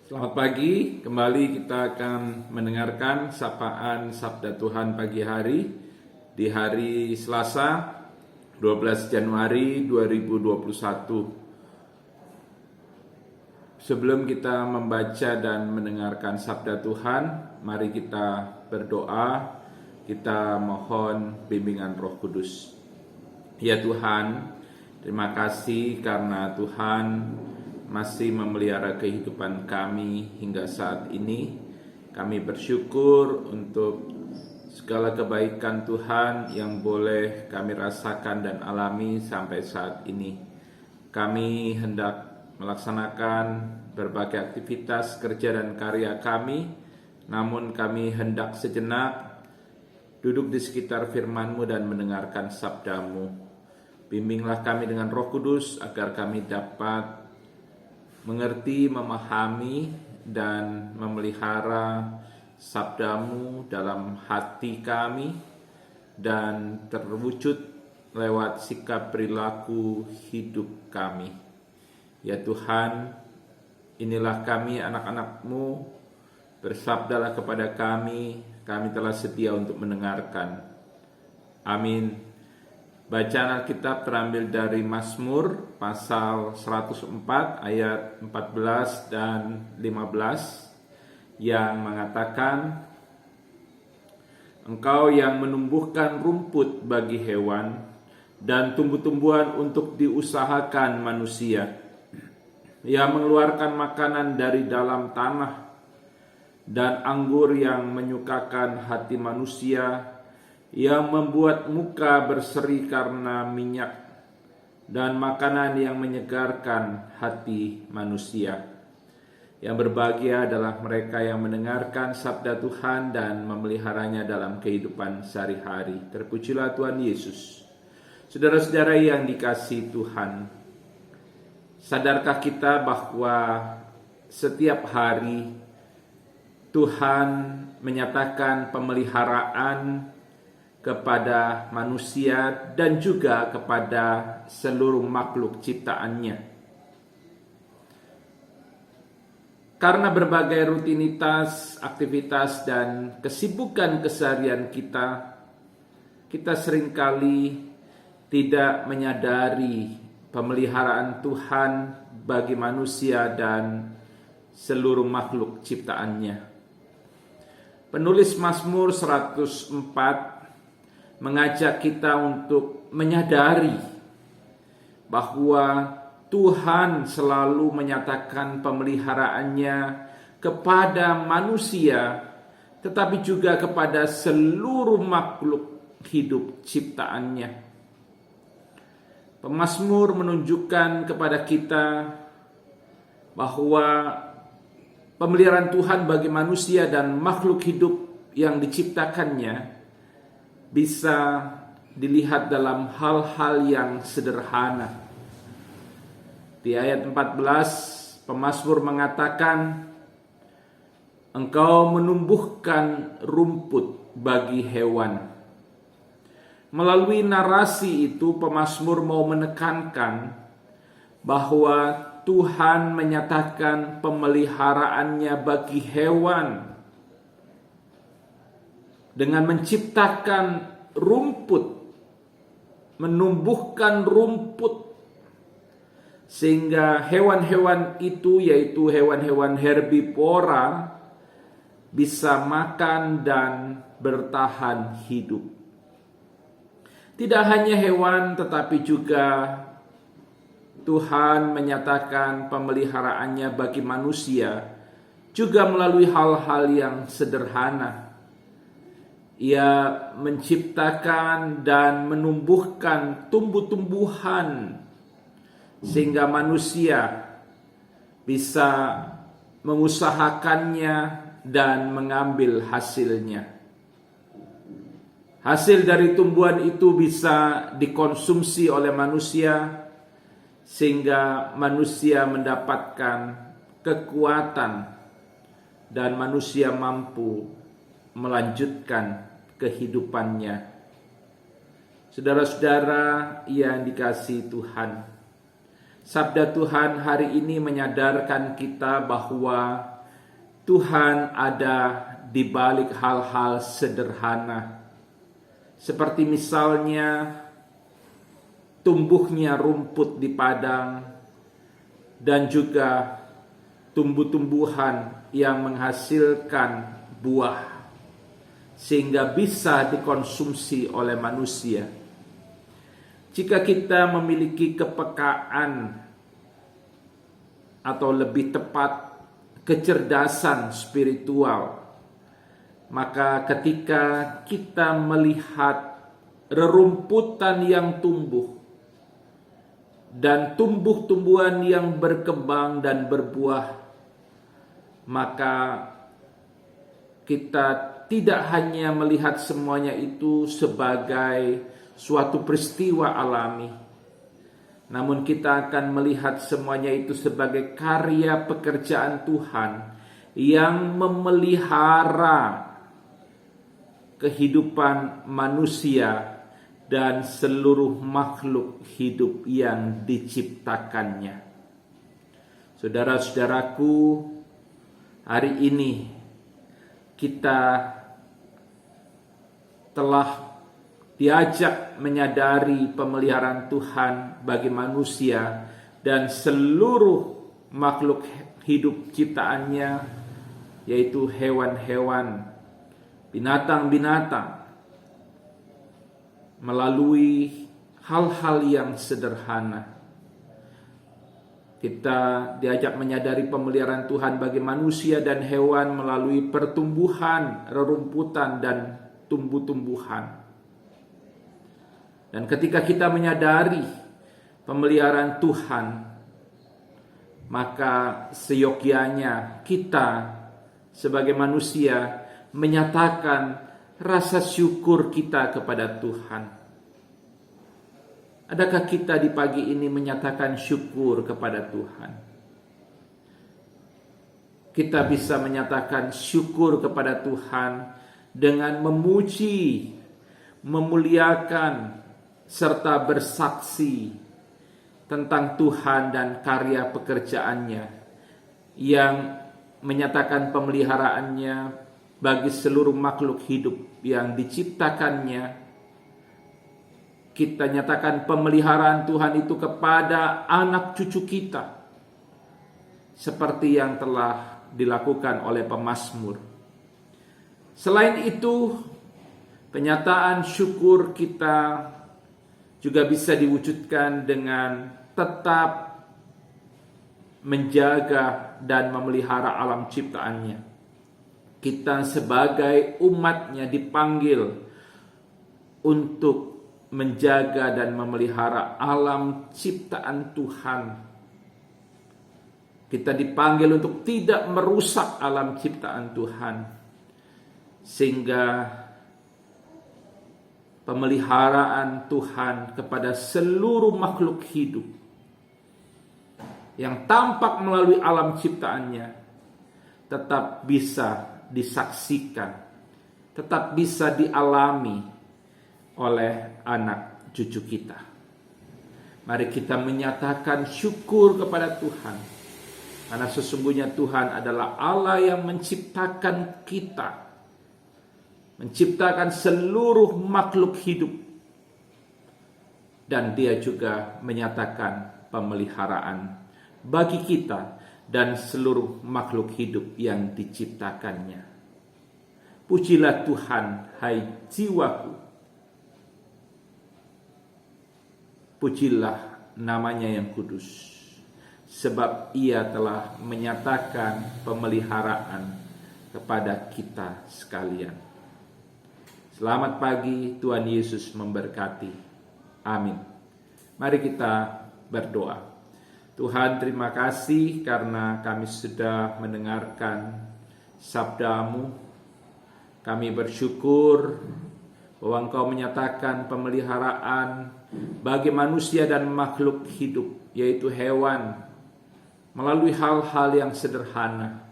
Selamat pagi, kembali kita akan mendengarkan sapaan Sabda Tuhan pagi hari di hari Selasa 12 Januari 2021. Sebelum kita membaca dan mendengarkan Sabda Tuhan, mari kita berdoa, kita mohon bimbingan Roh Kudus. Ya Tuhan, terima kasih karena Tuhan masih memelihara kehidupan kami hingga saat ini. Kami bersyukur untuk segala kebaikan Tuhan yang boleh kami rasakan dan alami sampai saat ini. Kami hendak melaksanakan berbagai aktivitas kerja dan karya kami, namun kami hendak sejenak duduk di sekitar firman-Mu dan mendengarkan sabda-Mu. Bimbinglah kami dengan Roh Kudus agar kami dapat mengerti, memahami, dan memelihara sabda-Mu dalam hati kami dan terwujud lewat sikap perilaku hidup kami. Ya Tuhan, inilah kami anak-anak-Mu, bersabdalah kepada kami telah sedia untuk mendengarkan. Amin. Bacaan Alkitab terambil dari Mazmur pasal 104 ayat 14 dan 15 yang mengatakan, Engkau yang menumbuhkan rumput bagi hewan dan tumbuh-tumbuhan untuk diusahakan manusia, yang mengeluarkan makanan dari dalam tanah dan anggur yang menyukakan hati manusia, yang membuat muka berseri karena minyak, dan makanan yang menyegarkan hati manusia. Yang berbahagia adalah mereka yang mendengarkan sabda Tuhan dan memeliharanya dalam kehidupan sehari-hari. Terpujilah Tuhan Yesus. Saudara-saudara yang dikasihi Tuhan, sadarkah kita bahwa setiap hari Tuhan menyatakan pemeliharaan kepada manusia dan juga kepada seluruh makhluk ciptaannya. Karena berbagai rutinitas, aktivitas, dan kesibukan keseharian kita seringkali tidak menyadari pemeliharaan Tuhan bagi manusia dan seluruh makhluk ciptaannya. Penulis Mazmur 104 mengajak kita untuk menyadari bahwa Tuhan selalu menyatakan pemeliharaannya kepada manusia, tetapi juga kepada seluruh makhluk hidup ciptaannya. Pemazmur menunjukkan kepada kita bahwa pemeliharaan Tuhan bagi manusia dan makhluk hidup yang diciptakannya bisa dilihat dalam hal-hal yang sederhana. Di ayat 14, pemazmur mengatakan, Engkau menumbuhkan rumput bagi hewan. Melalui narasi itu, pemazmur mau menekankan bahwa Tuhan menyatakan pemeliharaannya bagi hewan dengan menciptakan rumput, menumbuhkan rumput, sehingga hewan-hewan itu, yaitu hewan-hewan herbivora, bisa makan dan bertahan hidup. Tidak hanya hewan, tetapi juga Tuhan menyatakan pemeliharaannya bagi manusia juga melalui hal-hal yang sederhana. Ia menciptakan dan menumbuhkan tumbuh-tumbuhan sehingga manusia bisa mengusahakannya dan mengambil hasilnya. Hasil dari tumbuhan itu bisa dikonsumsi oleh manusia sehingga manusia mendapatkan kekuatan dan manusia mampu melanjutkan kehidupannya. Saudara-saudara yang dikasihi Tuhan, Sabda Tuhan hari ini menyadarkan kita bahwa Tuhan ada di balik hal-hal sederhana. Seperti misalnya tumbuhnya rumput di padang dan juga tumbuh-tumbuhan yang menghasilkan buah sehingga bisa dikonsumsi oleh manusia. Jika kita memiliki kepekaan atau lebih tepat kecerdasan spiritual, maka ketika kita melihat rerumputan yang tumbuh dan tumbuh-tumbuhan yang berkembang dan berbuah, maka kita tidak hanya melihat semuanya itu sebagai suatu peristiwa alami, namun kita akan melihat semuanya itu sebagai karya pekerjaan Tuhan yang memelihara kehidupan manusia dan seluruh makhluk hidup yang diciptakannya. Saudara-saudaraku, hari ini kita telah diajak menyadari pemeliharaan Tuhan bagi manusia dan seluruh makhluk hidup ciptaannya, yaitu hewan-hewan, binatang-binatang, melalui hal-hal yang sederhana. Kita diajak menyadari pemeliharaan Tuhan bagi manusia dan hewan melalui pertumbuhan, rerumputan, dan tumbuh-tumbuhan. Dan ketika kita menyadari pemeliharaan Tuhan, maka seyogyanya kita sebagai manusia menyatakan rasa syukur kita kepada Tuhan. Adakah kita di pagi ini menyatakan syukur kepada Tuhan? Kita bisa menyatakan syukur kepada Tuhan dengan memuji, memuliakan, serta bersaksi tentang Tuhan dan karya pekerjaannya yang menyatakan pemeliharaannya bagi seluruh makhluk hidup yang diciptakannya. Kita nyatakan pemeliharaan Tuhan itu kepada anak cucu kita, seperti yang telah dilakukan oleh pemazmur. Selain itu, penyataan syukur kita juga bisa diwujudkan dengan tetap menjaga dan memelihara alam ciptaannya. Kita sebagai umatnya dipanggil untuk menjaga dan memelihara alam ciptaan Tuhan. Kita dipanggil untuk tidak merusak alam ciptaan Tuhan, sehingga pemeliharaan Tuhan kepada seluruh makhluk hidup yang tampak melalui alam ciptaannya tetap bisa disaksikan, tetap bisa dialami oleh anak cucu kita. Mari kita menyatakan syukur kepada Tuhan, karena sesungguhnya Tuhan adalah Allah yang menciptakan kita, menciptakan seluruh makhluk hidup, dan Dia juga menyatakan pemeliharaan bagi kita dan seluruh makhluk hidup yang diciptakannya. Pujilah Tuhan, hai jiwaku. Pujilah namanya yang kudus, sebab Ia telah menyatakan pemeliharaan kepada kita sekalian. Selamat pagi, Tuhan Yesus memberkati. Amin. Mari kita berdoa. Tuhan, terima kasih karena kami sudah mendengarkan sabda-Mu. Kami bersyukur bahwa Engkau menyatakan pemeliharaan bagi manusia dan makhluk hidup, yaitu hewan, melalui hal-hal yang sederhana.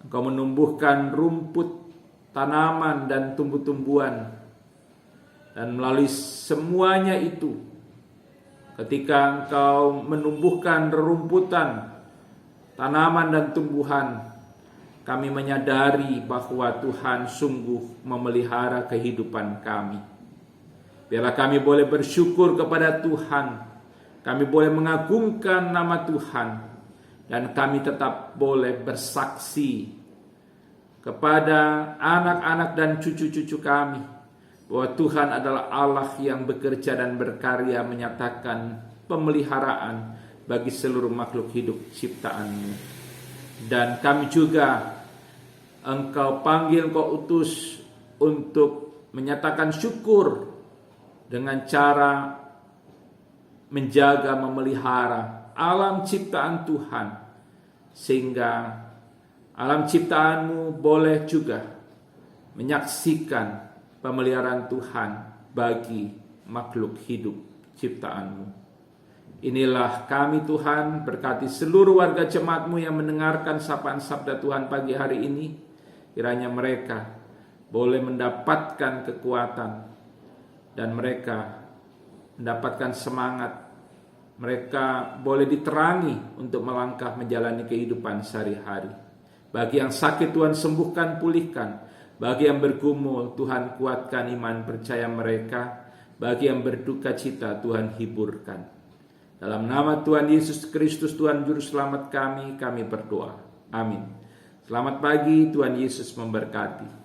Engkau menumbuhkan rumput, tanaman, dan tumbuh-tumbuhan, dan melalui semuanya itu ketika Engkau menumbuhkan rerumputan, tanaman dan tumbuhan, kami menyadari bahwa Tuhan sungguh memelihara kehidupan kami. Biarlah kami boleh bersyukur kepada Tuhan, kami boleh mengagungkan nama Tuhan, dan kami tetap boleh bersaksi kepada anak-anak dan cucu-cucu kami bahwa Tuhan adalah Allah yang bekerja dan berkarya menyatakan pemeliharaan bagi seluruh makhluk hidup ciptaan-Mu. Dan kami juga Engkau panggil, Engkau utus untuk menyatakan syukur dengan cara menjaga, memelihara alam ciptaan Tuhan, sehingga alam ciptaan-Mu boleh juga menyaksikan pemeliharaan Tuhan bagi makhluk hidup ciptaan-Mu. Inilah kami Tuhan, berkati seluruh warga jemaat-Mu yang mendengarkan sapaan sabda Tuhan pagi hari ini. Kiranya mereka boleh mendapatkan kekuatan dan mereka mendapatkan semangat. Mereka boleh diterangi untuk melangkah menjalani kehidupan sehari-hari. Bagi yang sakit Tuhan sembuhkan, pulihkan. Bagi yang bergumul Tuhan kuatkan iman percaya mereka. Bagi yang berduka cita Tuhan hiburkan. Dalam nama Tuhan Yesus Kristus Tuhan Juru Selamat kami berdoa. Amin. Selamat pagi, Tuhan Yesus memberkati.